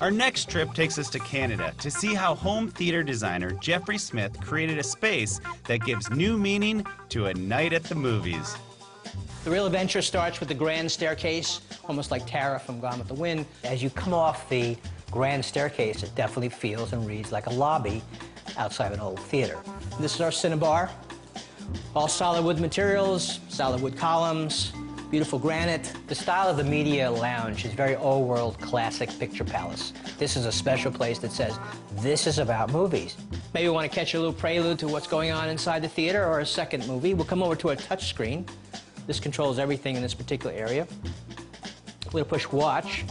Our next trip takes us to Canada to see how home theater designer Jeffrey Smith created a space that gives new meaning to a night at the movies. The real adventure starts with the grand staircase, almost like Tara from Gone with the Wind. As you come off the grand staircase, it definitely feels and reads like a lobby outside of an old theater. This is our Cinebar. All solid wood materials, solid wood columns, beautiful granite. The style of the media lounge is very old-world classic picture palace. This is a special place that says, this is about movies. Maybe you want to catch a little prelude to what's going on inside the theater or a second movie. We'll come over to a touch screen. This controls everything in this particular area. We're going to push watch,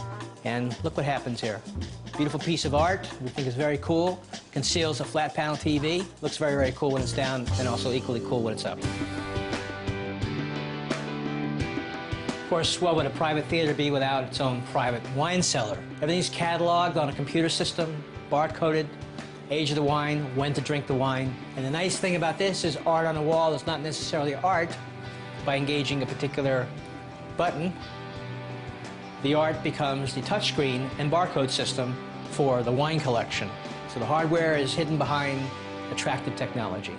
and look what happens here. Beautiful piece of art, we think is very cool. Conceals a flat panel TV. Looks very, very cool when it's down, and also equally cool when it's up. Of course, what would a private theater be without its own private wine cellar? Everything's cataloged on a computer system, barcoded, age of the wine, when to drink the wine. And the nice thing about this is art on the wall is not necessarily art. By engaging a particular button, the art becomes the touchscreen and barcode system for the wine collection. So the hardware is hidden behind attractive technology.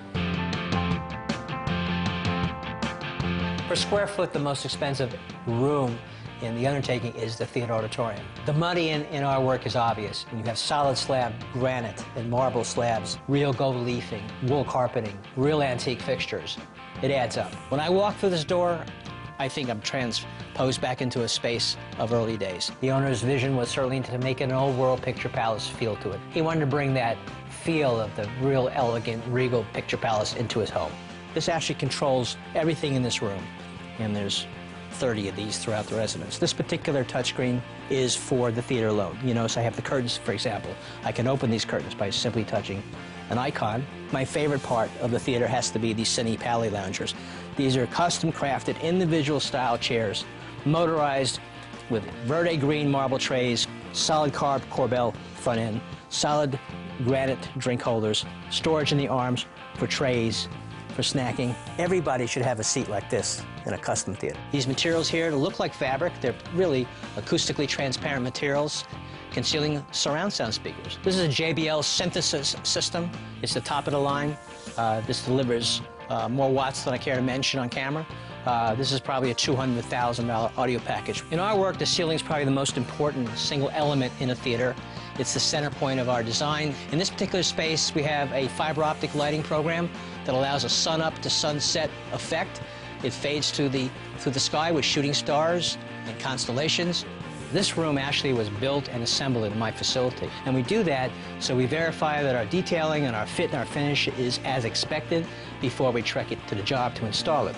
Per square foot, the most expensive room in the undertaking is the theater auditorium. The money in our work is obvious. You have solid slab granite and marble slabs, real gold leafing, wool carpeting, real antique fixtures. It adds up. When I walk through this door, I think I'm transposed back into a space of early days. The owner's vision was certainly to make an old-world picture palace feel to it. He wanted to bring that feel of the real elegant, regal picture palace into his home. This actually controls everything in this room, and there's 30 of these throughout the residence. This particular touchscreen is for the theater alone. You notice I have the curtains, for example. I can open these curtains by simply touching an icon. My favorite part of the theater has to be these Cine Pally loungers. These are custom crafted, individual style chairs, motorized with verde green marble trays, solid carved Corbel front end, solid granite drink holders, storage in the arms for trays, for snacking. Everybody should have a seat like this in a custom theater. These materials here look like fabric. They're really acoustically transparent materials, concealing surround sound speakers. This is a JBL synthesis system. It's the top of the line. This delivers more watts than I care to mention on camera. This is probably a $200,000 audio package. In our work, the ceiling is probably the most important single element in a theater. It's the center point of our design. In this particular space, we have a fiber optic lighting program that allows a sun-up to sunset effect. It fades through the sky with shooting stars and constellations. This room actually was built and assembled in my facility. And we do that so we verify that our detailing and our fit and our finish is as expected before we trek it to the job to install it.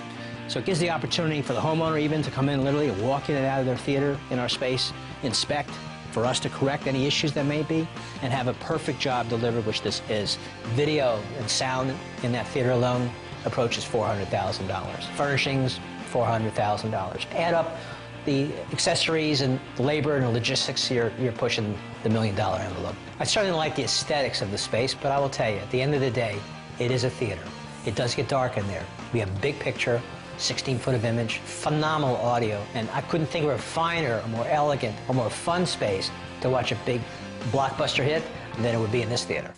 So it gives the opportunity for the homeowner even to come in literally and walk in and out of their theater in our space, inspect, for us to correct any issues that may be, and have a perfect job delivered, which this is. Video and sound in that theater alone approaches $400,000. Furnishings, $400,000. Add up the accessories and the labor and the logistics, you're pushing the $1 million envelope. I certainly like the aesthetics of the space, but I will tell you, at the end of the day, it is a theater. It does get dark in there. We have a big picture, 16-foot of image, phenomenal audio, and I couldn't think of a finer, a more elegant, or more fun space to watch a big blockbuster hit than it would be in this theater.